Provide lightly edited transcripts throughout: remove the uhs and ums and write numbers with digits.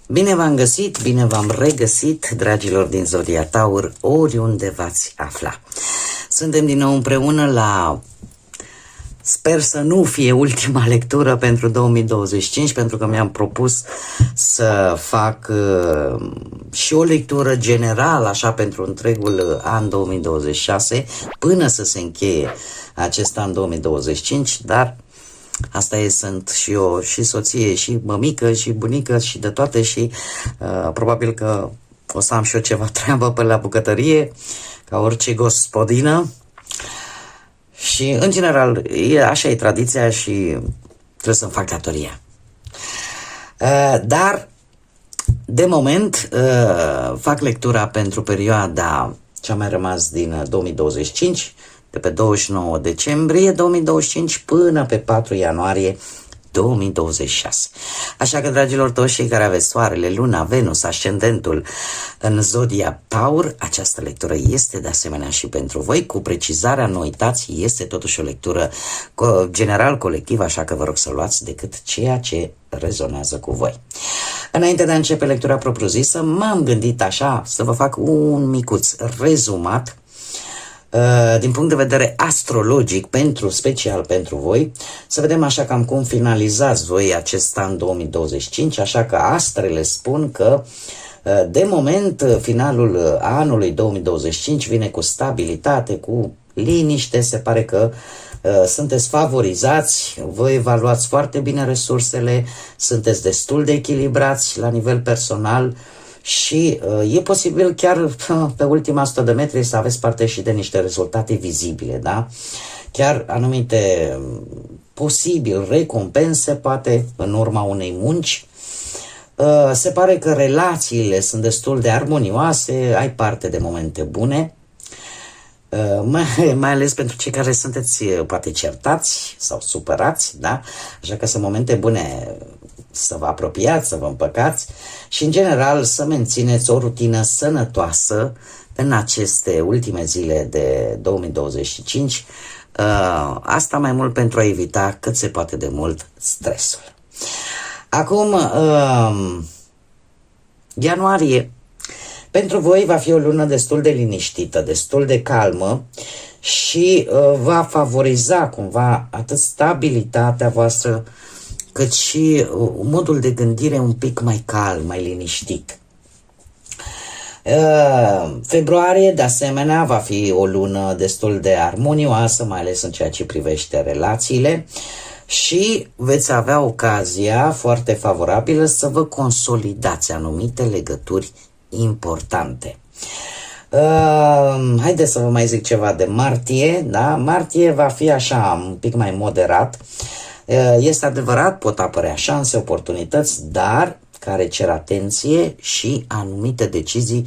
Bine v-am găsit, bine v-am regăsit, dragilor din Zodia Taur, oriunde v-ați afla. Suntem din nou împreună la, sper să nu fie ultima lectură pentru 2025, pentru că mi-am propus să fac și o lectură generală, așa, pentru întregul an 2026, până să se încheie acest an 2025, dar asta e, sunt și eu și soție, și mămică, și bunică, și de toate, și probabil că o să am și eu ceva treabă pe la bucătărie, ca orice gospodină. Și, în general, așa e tradiția și trebuie să-mi fac datoria. Dar, de moment, fac lectura pentru perioada ce a mai rămas din 2025, de pe 29 decembrie 2025 până pe 4 ianuarie 2026. Așa că, dragilor, toți cei care aveți soarele, luna, Venus, ascendentul în Zodia Taur, această lectură este de asemenea și pentru voi. Cu precizarea, nu uitați, este totuși o lectură general colectivă, așa că vă rog să luați decât ceea ce rezonează cu voi. Înainte de a începe lectura propriu-zisă, m-am gândit așa să vă fac un micuț rezumat din punct de vedere astrologic, special pentru voi, să vedem așa cam cum finalizați voi acest an 2025, așa că astrele spun că de moment finalul anului 2025 vine cu stabilitate, cu liniște, se pare că sunteți favorizați, vă evaluați foarte bine resursele, sunteți destul de echilibrați la nivel personal, și e posibil chiar pe ultima 100 de metri să aveți parte și de niște rezultate vizibile, da? Chiar anumite posibil recompense, poate în urma unei munci. Se pare că relațiile sunt destul de armonioase, ai parte de momente bune, mai ales pentru cei care sunteți poate certați sau supărați, da? Așa că sunt momente bune să vă apropiați, să vă împăcați și, în general, să mențineți o rutină sănătoasă în aceste ultime zile de 2025. Asta mai mult pentru a evita cât se poate de mult stresul. Acum, ianuarie, pentru voi va fi o lună destul de liniștită, destul de calmă și va favoriza cumva atât stabilitatea voastră, cât și modul de gândire un pic mai calm, mai liniștit. Februarie, de asemenea, va fi o lună destul de armonioasă, mai ales în ceea ce privește relațiile, și veți avea ocazia foarte favorabilă să vă consolidați anumite legături importante. Haideți să vă mai zic ceva de martie, da? Martie va fi așa, un pic mai moderat. Este adevărat, pot apărea șanse, oportunități, dar care cer atenție și anumite decizii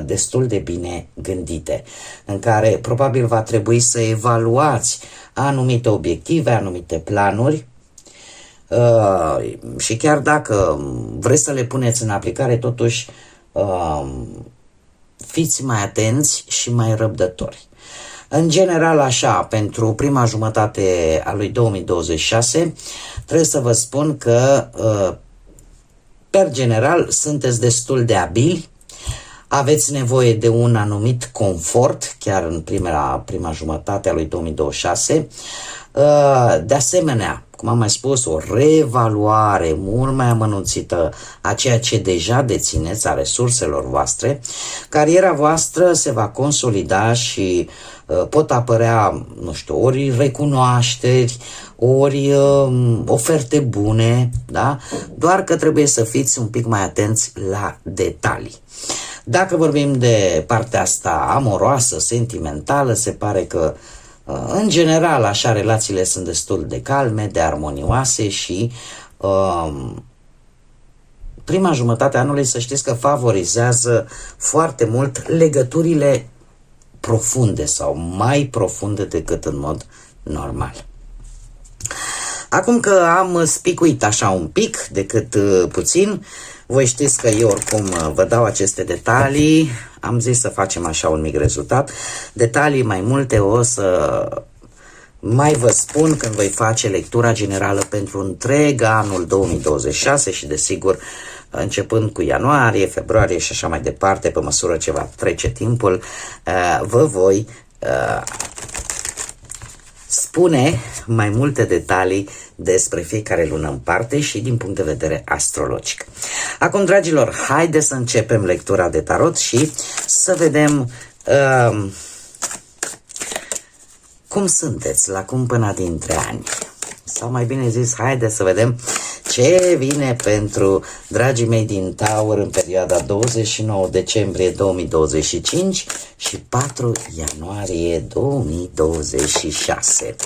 destul de bine gândite, în care probabil va trebui să evaluați anumite obiective, anumite planuri și chiar dacă vreți să le puneți în aplicare, totuși fiți mai atenți și mai răbdători. În general, așa, pentru prima jumătate a lui 2026, trebuie să vă spun că, per general, sunteți destul de abili, aveți nevoie de un anumit confort, chiar în prima jumătate a lui 2026. De asemenea, cum am mai spus, o reevaluare mult mai amănunțită a ceea ce deja dețineți, a resurselor voastre. Cariera voastră se va consolida și pot apărea, nu știu, ori recunoașteri, ori oferte bune, da? Doar că trebuie să fiți un pic mai atenți la detalii. Dacă vorbim de partea asta amoroasă, sentimentală, se pare că în general, așa, relațiile sunt destul de calme, de armonioase și prima jumătate a anului, să știți că favorizează foarte mult legăturile profunde sau mai profunde decât în mod normal. Acum că am spicuit așa un pic, decât puțin, voi știți că eu oricum vă dau aceste detalii, am zis să facem așa un mic rezultat. Detalii mai multe o să mai vă spun când voi face lectura generală pentru întreg anul 2026 și desigur începând cu ianuarie, februarie și așa mai departe, pe măsură ce va trece timpul, vă voi spune mai multe detalii despre fiecare lună în parte și din punct de vedere astrologic. Acum, dragilor, haideți să începem lectura de tarot și să vedem cum sunteți la cumpăna dintre ani. Sau mai bine zis, haideți să vedem ce vine pentru dragii mei din Taur în perioada 29 decembrie 2025 și 4 ianuarie 2026.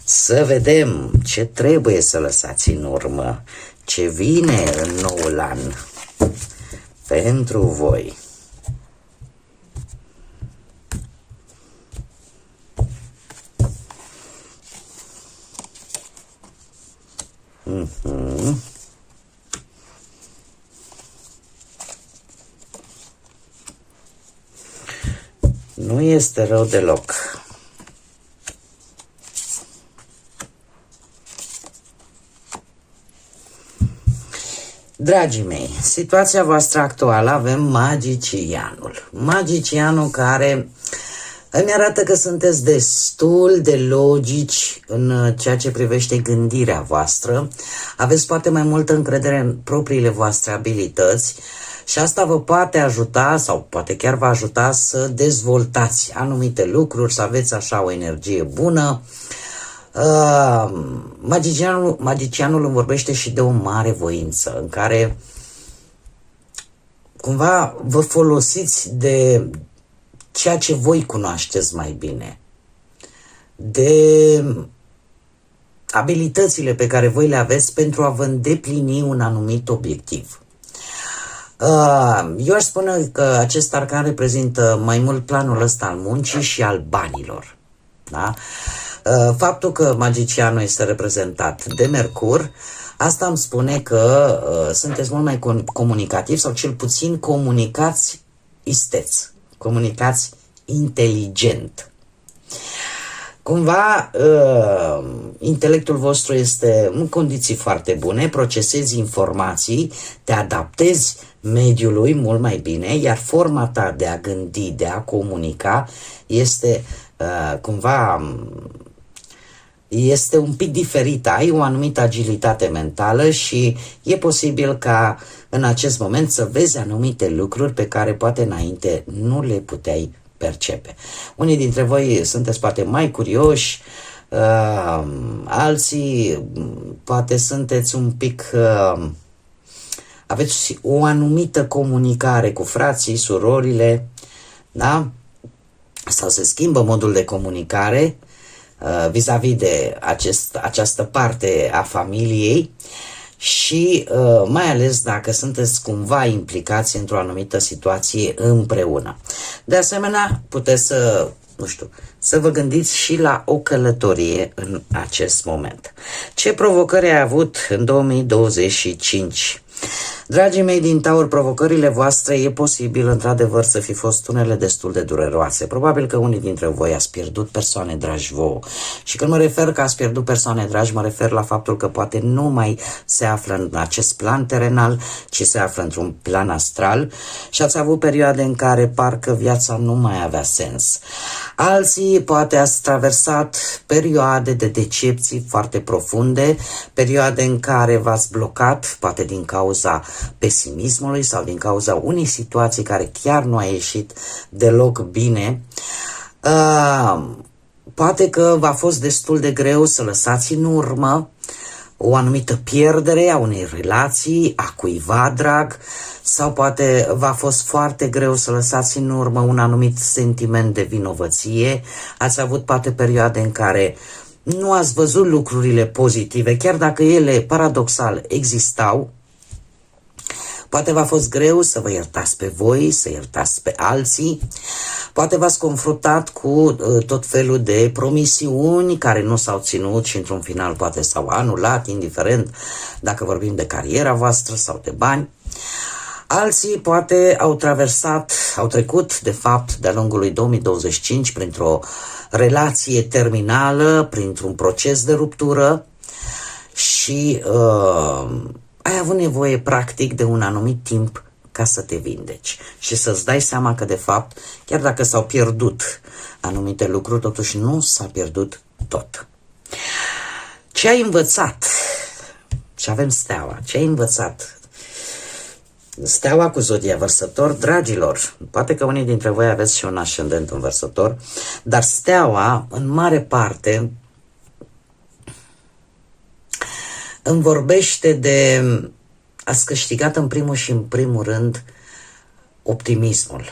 Să vedem ce trebuie să lăsați în urmă, ce vine în noul an pentru voi. Nu este rău deloc. Dragii mei, situația voastră actuală, avem magicianul. Magicianul care îmi arată că sunteți destul de logici în ceea ce privește gândirea voastră. Aveți poate mai multă încredere în propriile voastre abilități și asta vă poate ajuta sau poate chiar vă ajuta să dezvoltați anumite lucruri, să aveți așa o energie bună. Magicianul îmi vorbește și de o mare voință în care cumva vă folosiți de ceea ce voi cunoașteți mai bine, de abilitățile pe care voi le aveți pentru a vă îndeplini un anumit obiectiv. Eu aș spune că acest arcan reprezintă mai mult planul ăsta al muncii și al banilor. Da? Faptul că magicianul este reprezentat de Mercur, asta îmi spune că sunteți mult mai comunicativi sau cel puțin comunicați isteți, comunicați inteligent. Cumva, intelectul vostru este în condiții foarte bune, procesezi informații, te adaptezi mediului mult mai bine, iar forma ta de a gândi, de a comunica este cumva este un pic diferită, ai o anumită agilitate mentală și e posibil ca în acest moment să vezi anumite lucruri pe care poate înainte nu le puteai percepe. Unii dintre voi sunteți poate mai curioși, alții poate sunteți un pic, aveți o anumită comunicare cu frații, surorile, da? Sau se schimbă modul de comunicare vis-a-vis de această parte a familiei și mai ales dacă sunteți cumva implicați într-o anumită situație împreună. De asemenea, puteți să, nu știu, să vă gândiți și la o călătorie în acest moment. Ce provocări ai avut în 2025? Dragii mei din Taur, provocările voastre e posibil într-adevăr să fi fost unele destul de dureroase. Probabil că unii dintre voi ați pierdut persoane dragi vouă. Și când mă refer că ați pierdut persoane dragi, mă refer la faptul că poate nu mai se află în acest plan terenal, ci se află într-un plan astral și ați avut perioade în care parcă viața nu mai avea sens. Alții poate ați traversat perioade de decepții foarte profunde, perioade în care v-ați blocat, poate din cauza pesimismului sau din cauza unei situații care chiar nu a ieșit deloc bine. Poate că v-a fost destul de greu să lăsați în urmă o anumită pierdere a unei relații, a cuiva drag, sau poate v-a fost foarte greu să lăsați în urmă un anumit sentiment de vinovăție. Ați avut poate perioade în care nu ați văzut lucrurile pozitive, chiar dacă ele paradoxal existau. Poate v-a fost greu să vă iertați pe voi, să iertați pe alții. Poate v-ați confruntat cu tot felul de promisiuni care nu s-au ținut și într-un final poate s-au anulat, indiferent dacă vorbim de cariera voastră sau de bani. Alții poate au trecut, de fapt, de-a lungul lui 2025 printr-o relație terminală, printr-un proces de ruptură și ai avut nevoie, practic, de un anumit timp ca să te vindeci și să-ți dai seama că, de fapt, chiar dacă s-au pierdut anumite lucruri, totuși nu s-a pierdut tot. Ce ai învățat? Și avem steaua. Ce ai învățat? Steaua cu zodia Vărsător, dragilor, poate că unii dintre voi aveți și un ascendent în Vărsător, dar steaua, în mare parte, îmi vorbește de ați câștigat în primul și în primul rând optimismul.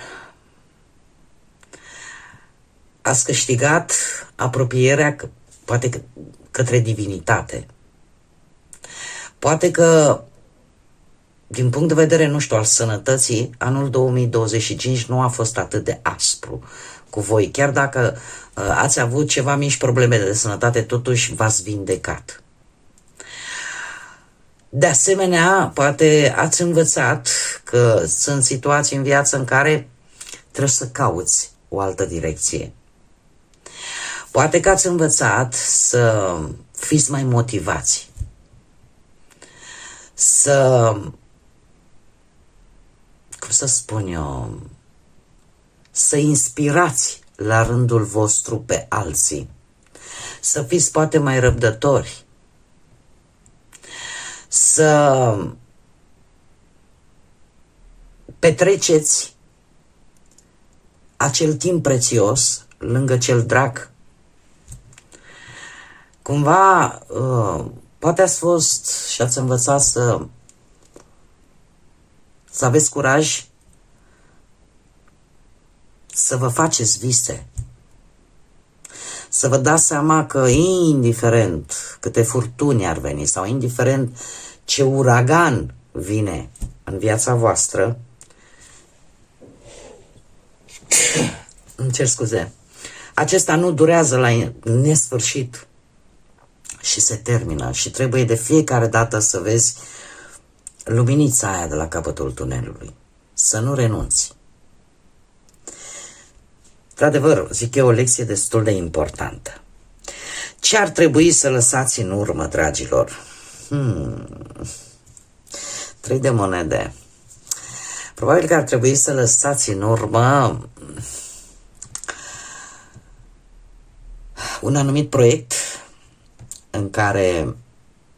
Ați câștigat apropierea, poate către divinitate. Poate că din punct de vedere, nu știu, al sănătății, anul 2025 nu a fost atât de aspru cu voi. Chiar dacă ați avut ceva mici probleme de sănătate, totuși v-ați vindecat. De asemenea, poate ați învățat că sunt situații în viață în care trebuie să cauți o altă direcție. Poate că ați învățat să fiți mai motivați, să inspirați la rândul vostru pe alții, să fiți poate mai răbdători, să petreceți acel timp prețios lângă cel drag. Cumva, poate ați fost și ați învățat să aveți curaj să vă faceți vise, să vă dați seama că indiferent câte furtuni ar veni sau indiferent ce uragan vine în viața voastră, îmi cer scuze, acesta nu durează la nesfârșit și se termină și trebuie de fiecare dată să vezi luminița aia de la capătul tunelului, să nu renunți. Într-adevăr, zic eu, o lecție destul de importantă. Ce ar trebui să lăsați în urmă, dragilor? 3 de monede. Probabil că ar trebui să lăsați în urmă un anumit proiect în care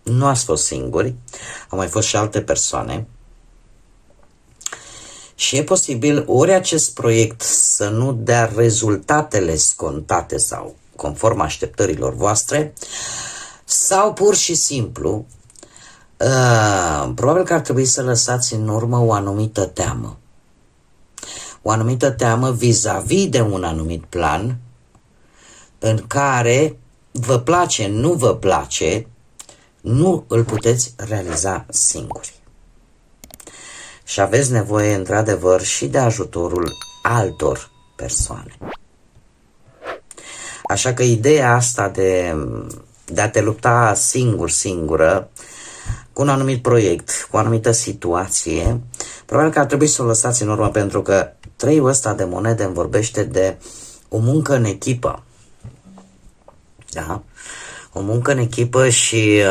nu ați fost singuri, au mai fost și alte persoane. Și e posibil ori acest proiect să nu dea rezultatele scontate sau conform așteptărilor voastre, sau pur și simplu, probabil că ar trebui să lăsați în urmă o anumită teamă. O anumită teamă vis-a-vis de un anumit plan în care vă place, nu vă place, nu îl puteți realiza singuri. Și aveți nevoie, într-adevăr, și de ajutorul altor persoane. Așa că ideea asta de a te lupta singură, cu un anumit proiect, cu o anumită situație, probabil că ar trebui să o lăsați în urmă, pentru că 3-ul ăsta de monede îmi vorbește de o muncă în echipă. Da? O muncă în echipă și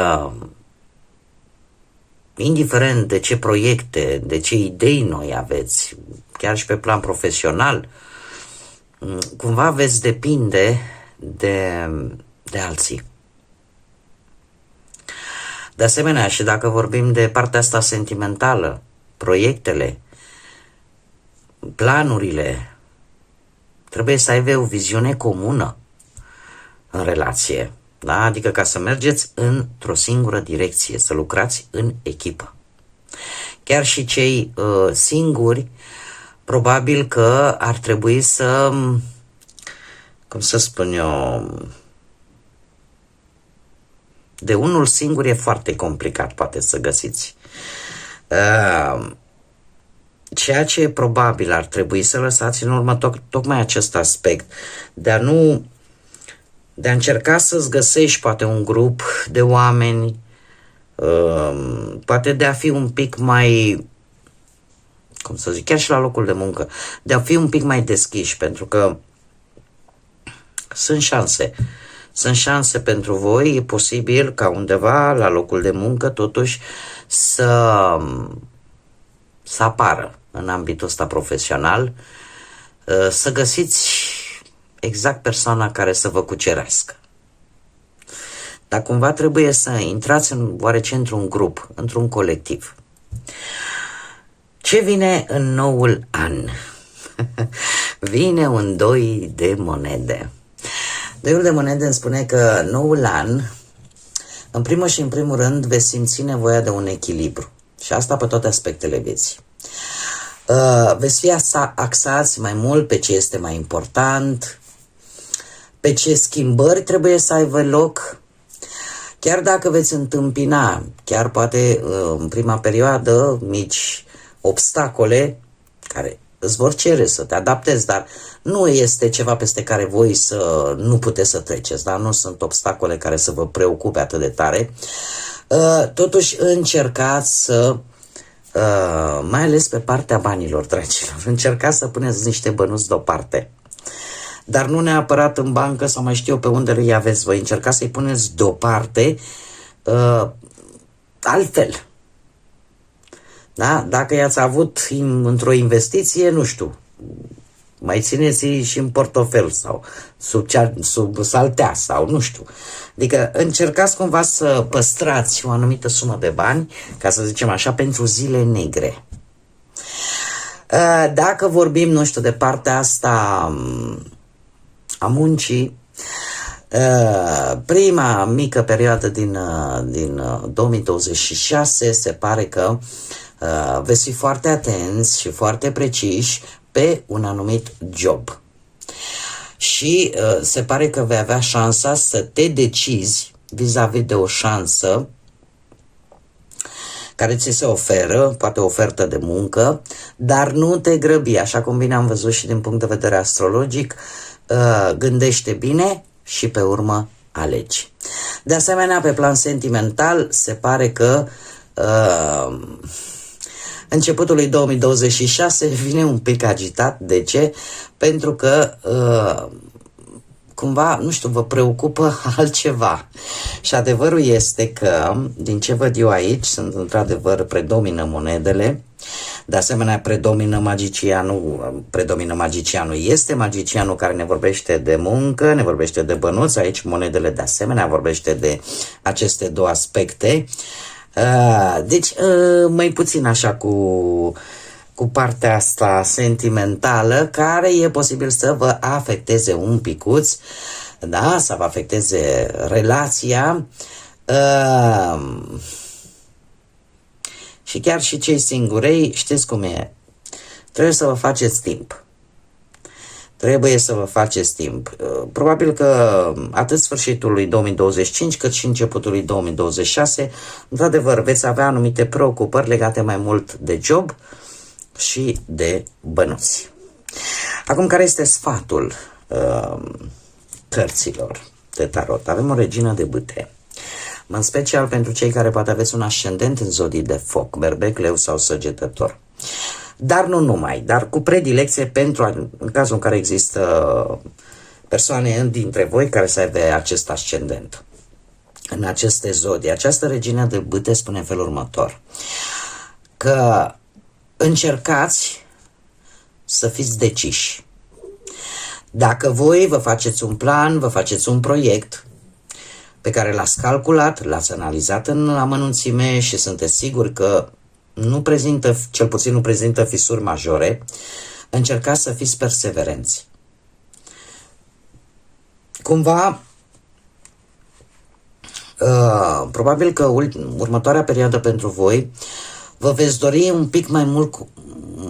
indiferent de ce proiecte, de ce idei noi aveți, chiar și pe plan profesional, cumva veți depinde de alții. De asemenea, și dacă vorbim de partea asta sentimentală, proiectele, planurile, trebuie să aibă o viziune comună în relație. Da? Adică ca să mergeți într-o singură direcție, să lucrați în echipă. Chiar și cei singuri, probabil că ar trebui să, cum să spun eu, de unul singur e foarte complicat, poate să găsiți. ceea ce probabil ar trebui să lăsați în urmă tocmai acest aspect de a nu, de a încerca să-ți găsești poate un grup de oameni, poate de a fi un pic mai, cum să zic, chiar și la locul de muncă, de a fi un pic mai deschiși, pentru că sunt șanse. Sunt șanse pentru voi, e posibil ca undeva la locul de muncă totuși să apară în ambitul ăsta profesional, să găsiți exact persoana care să vă cucerească. Dar cumva trebuie să intrați oarece într-un grup, într-un colectiv. Ce vine în noul an? Vine un doi de monede. Doiul de monede îmi spune că noul an, în primul și în primul rând, veți simți nevoia de un echilibru. Și asta pe toate aspectele vieții. Veți fi axați mai mult pe ce este mai important, pe ce schimbări trebuie să aibă loc, chiar dacă veți întâmpina, chiar poate în prima perioadă, mici obstacole care îți vor cere să te adaptezi, dar nu este ceva peste care voi să nu puteți să treceți, dar nu sunt obstacole care să vă preocupe atât de tare. Totuși încercați să, mai ales pe partea banilor, dragilor, încercați să puneți niște bănuți deoparte. Dar nu neapărat în bancă sau mai știu eu pe unde îi aveți voi. Încercați să-i puneți deoparte altfel. Da? Dacă i-ați avut într-o investiție, nu știu, mai țineți și în portofel sau sub saltea sau nu știu. Adică încercați cumva să păstrați o anumită sumă de bani, ca să zicem așa, pentru zile negre. Dacă vorbim, nu știu, de partea asta a muncii, prima mică perioadă din 2026 se pare că veți fi foarte atenți și foarte preciși pe un anumit job. Și se pare că vei avea șansa să te decizi vis-a-vis de o șansă care ți se oferă, poate o ofertă de muncă, dar nu te grăbi, așa cum bine am văzut și din punct de vedere astrologic, gândește bine și pe urmă alegi. De asemenea, pe plan sentimental, se pare că începutul lui 2026 vine un pic agitat. De ce? Pentru că cumva, nu știu, vă preocupă altceva. Și adevărul este că, din ce văd eu aici, sunt într-adevăr, predomină monedele, de asemenea predomină magicianul, este magicianul care ne vorbește de muncă, ne vorbește de bănuți, aici monedele de asemenea vorbește de aceste două aspecte. Deci, mai puțin așa cu partea asta sentimentală, care e posibil să vă afecteze un picuț, da, să vă afecteze relația, și chiar și cei singurei, știți cum e, trebuie să vă faceți timp. Trebuie să vă faceți timp. Probabil că atât sfârșitul lui 2025 cât și începutul lui 2026, într-adevăr, veți avea anumite preocupări legate mai mult de job și de bănuți. Acum, care este sfatul cărților de tarot? Avem o regină de bâte. În special pentru cei care poate aveți un ascendent în zodii de foc, berbec, leu sau săgetător. Dar nu numai, dar cu predilecție pentru, în cazul în care există persoane dintre voi care să aibă acest ascendent în aceste zodii. Această regină de bâte spune în felul următor, că încercați să fiți deciși. Dacă voi vă faceți un plan, vă faceți un proiect pe care l-ați calculat, l-ați analizat în amănunțime și sunteți siguri că nu prezintă, cel puțin nu prezintă fisuri majore, încercați să fiți perseverenți. Cumva, probabil că următoarea perioadă pentru voi vă veți dori un pic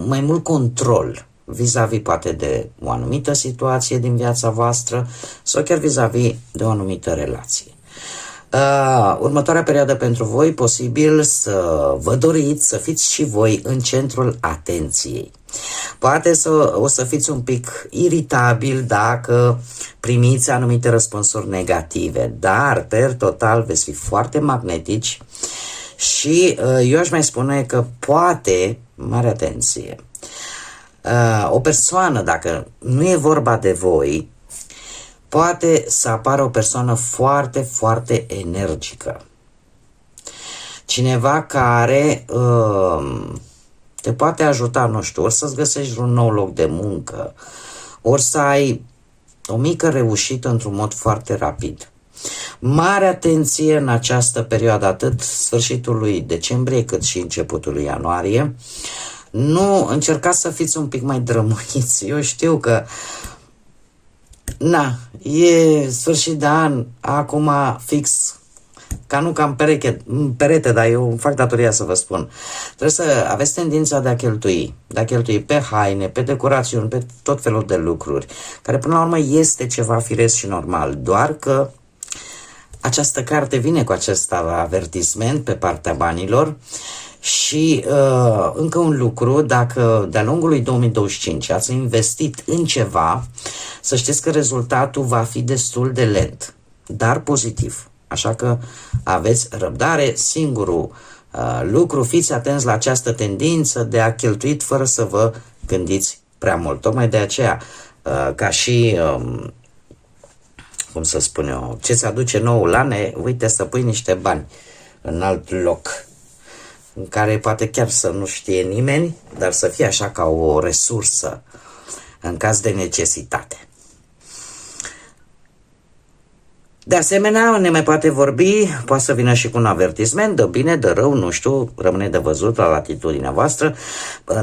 mai mult control vis-a-vis poate de o anumită situație din viața voastră sau chiar vis-a-vis de o anumită relație. Următoarea perioadă pentru voi, posibil să vă doriți să fiți și voi în centrul atenției. Poate o să fiți un pic iritabil dacă primiți anumite răspunsuri negative, dar per total veți fi foarte magnetici și eu aș mai spune că poate, mare atenție, o persoană, dacă nu e vorba de voi, poate să apară o persoană foarte, foarte energică. Cineva care te poate ajuta, nu știu, ori să-ți găsești un nou loc de muncă, ori să ai o mică reușită într-un mod foarte rapid. Mare atenție în această perioadă, atât sfârșitul lui decembrie cât și începutul lui ianuarie. Nu încercați să fiți un pic mai drămuiți. Eu știu că e sfârșit de an, acum fix, ca nu cam perete, dar eu fac datoria să vă spun. Trebuie să aveți tendința de a cheltui pe haine, pe decorațiuni, pe tot felul de lucruri, care până la urmă este ceva firesc și normal, doar că această carte vine cu acest avertisment pe partea banilor. Și încă un lucru, dacă de-a lungul lui 2025 ați investit în ceva, să știți că rezultatul va fi destul de lent, dar pozitiv. Așa că aveți răbdare. Singurul lucru, fiți atenți la această tendință de a cheltui fără să vă gândiți prea mult. Tocmai de aceea, ca și, cum să spun eu, ce-ți aduce noul an, uite să pui niște bani în alt loc, în care poate chiar să nu știe nimeni, dar să fie așa ca o resursă în caz de necesitate. De asemenea, ne mai poate vorbi, poate să vină și cu un avertisment, de bine, de rău, nu știu, rămâne de văzut la latitudinea voastră.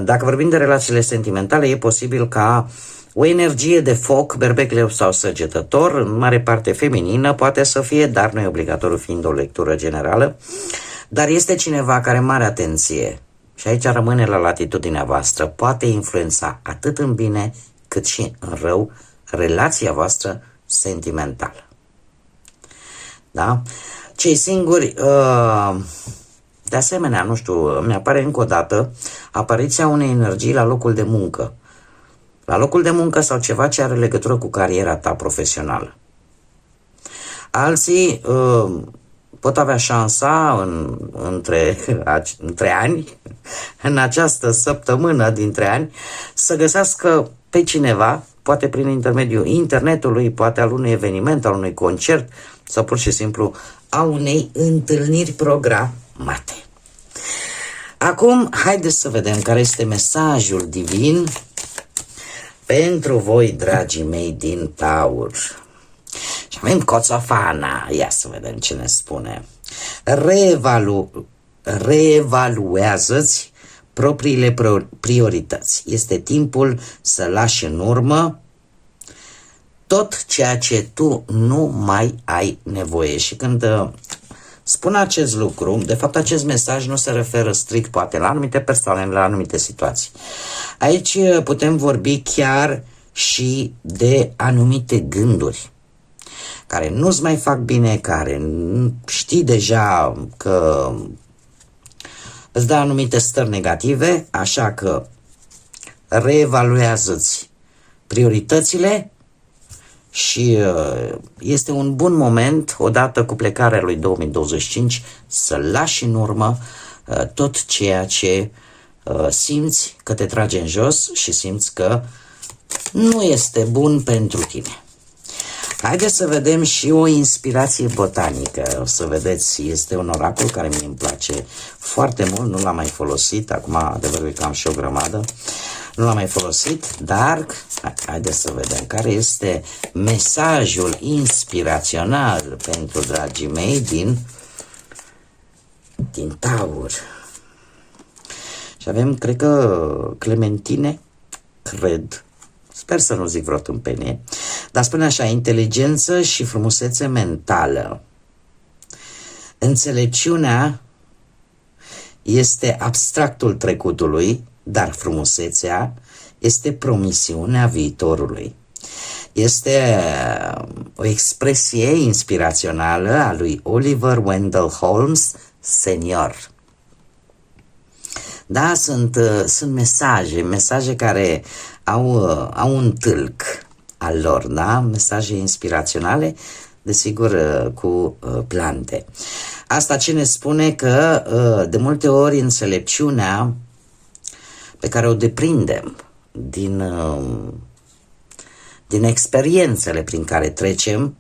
Dacă vorbim de relațiile sentimentale, e posibil ca o energie de foc, berbec, leu sau săgetător, în mare parte feminină, poate să fie, dar nu e obligatoriu fiind o lectură generală, dar este cineva care, mare atenție, și aici rămâne la latitudinea voastră, poate influența atât în bine cât și în rău relația voastră sentimentală. Da? Cei singuri, de asemenea, nu știu, mi-apare încă o dată apariția unei energii la locul de muncă. La locul de muncă sau ceva ce are legătură cu cariera ta profesională. Alții pot avea șansa între ani, în această săptămână dintre ani, să găsească pe cineva, poate prin intermediul internetului, poate al unui eveniment, al unui concert sau pur și simplu a unei întâlniri programate. Acum, haideți să vedem care este mesajul divin pentru voi, dragii mei din Taur. Și avem Coțofana. Ia să vedem ce ne spune. Reevaluează-ți propriile priorități. Este timpul să lași în urmă tot ceea ce tu nu mai ai nevoie. Și când spun acest lucru, de fapt acest mesaj nu se referă strict poate la anumite persoane, la anumite situații. Aici putem vorbi chiar și de anumite gânduri care nu-ți mai fac bine, care știi deja că îți dă anumite stări negative, așa că reevaluează-ți prioritățile și este un bun moment, odată cu plecarea lui 2025, să lași în urmă tot ceea ce simți că te trage în jos și simți că nu este bun pentru tine. Haideți să vedem și o inspirație botanică. O să vedeți, este un oracol care mi îmi place foarte mult, nu l-am mai folosit, acum adevărul e că am și o grămadă, nu l-am mai folosit, dar haideți să vedem care este mesajul inspirațional pentru dragii mei din Taur. Și avem, cred că, clementine, cred, sper să nu zic vreo tâmpenie, dar spune așa: inteligență și frumusețe mentală. Înțelepciunea este abstractul trecutului, dar frumusețea este promisiunea viitorului. Este o expresie inspirațională a lui Oliver Wendell Holmes senior. Da, sunt mesaje care au un tâlc al lor, da? Mesaje inspiraționale, desigur, cu plante. Asta ce ne spune că de multe ori înțelepciunea pe care o deprindem din experiențele prin care trecem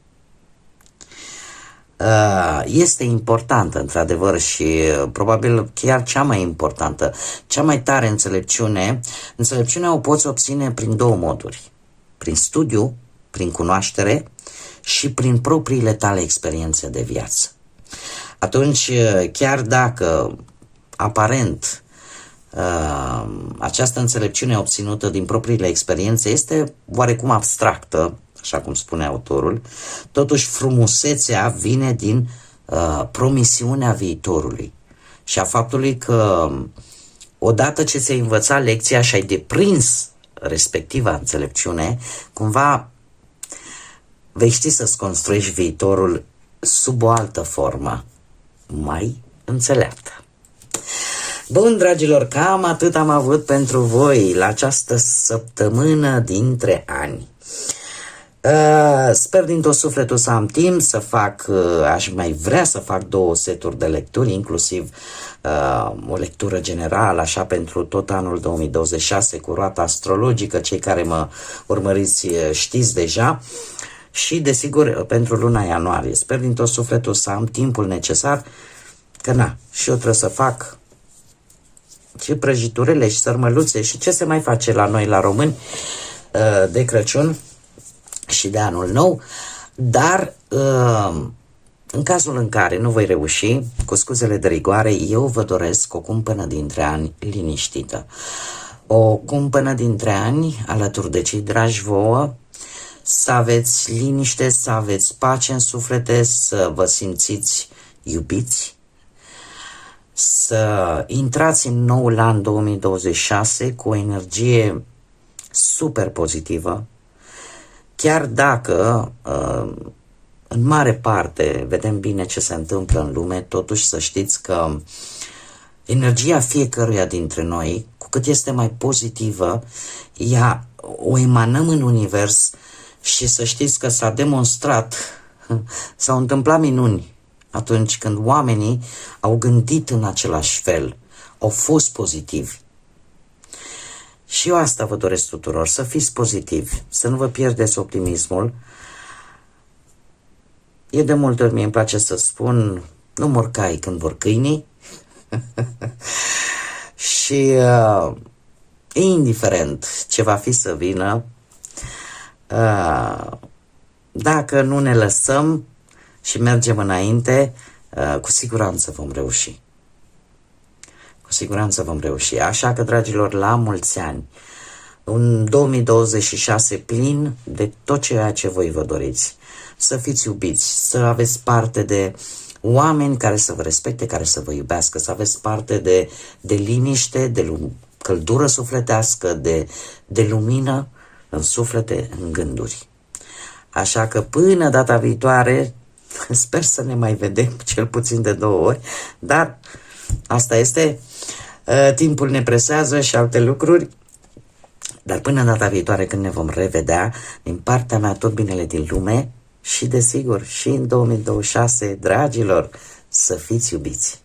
este importantă, într-adevăr, și probabil chiar cea mai importantă, cea mai tare înțelepciune. Înțelepciunea o poți obține prin două moduri: prin studiu, prin cunoaștere și prin propriile tale experiențe de viață. Atunci, chiar dacă aparent această înțelepciune obținută din propriile experiențe este oarecum abstractă, așa cum spune autorul, totuși frumusețea vine din promisiunea viitorului și a faptului că odată ce ți-ai învățat lecția și ai deprins respectiva înțelepciune, cumva vei ști să-ți construiești viitorul sub o altă formă, mai înțeleaptă. Bun, dragilor, cam atât am avut pentru voi la această săptămână dintre ani. Sper din tot sufletul să am timp să fac, aș mai vrea să fac 2 seturi de lecturi, inclusiv o lectură generală, așa, pentru tot anul 2026 cu roata astrologică. Cei care mă urmăriți știți deja. Și, desigur, pentru luna ianuarie. Sper din tot sufletul să am timpul necesar, că și eu trebuie să fac și prăjiturele și sărmăluțe și ce se mai face la noi, la români, de Crăciun și de anul nou. Dar în cazul în care nu voi reuși, cu scuzele de rigoare, eu vă doresc o cumpănă dintre ani liniștită. O cumpănă dintre ani alături de cei dragi vouă, să aveți liniște, să aveți pace în suflete, să vă simțiți iubiți, să intrați în noul an 2026 cu o energie super pozitivă, chiar dacă în mare parte vedem bine ce se întâmplă în lume, totuși să știți că energia fiecăruia dintre noi, cu cât este mai pozitivă, ea o emanăm în univers. Și să știți că s-a demonstrat, s-au întâmplat minuni atunci când oamenii au gândit în același fel, au fost pozitivi. Și eu asta vă doresc tuturor, să fiți pozitivi, să nu vă pierdeți optimismul. E de multe ori, mie îmi place să spun, nu mor cai când vor câinii. Și indiferent ce va fi să vină, dacă nu ne lăsăm și mergem înainte, cu siguranță vom reuși. Cu siguranță vom reuși. Așa că, dragilor, la mulți ani, un 2026 plin de tot ceea ce voi vă doriți. Să fiți iubiți, să aveți parte de oameni care să vă respecte, care să vă iubească, să aveți parte de liniște, de căldură sufletească, de lumină în suflete, în gânduri. Așa că până data viitoare, sper să ne mai vedem cel puțin de 2 ori, dar asta este, timpul ne presează și alte lucruri, dar până data viitoare când ne vom revedea, din partea mea tot binele din lume și, desigur, și în 2026, dragilor, să fiți iubiți!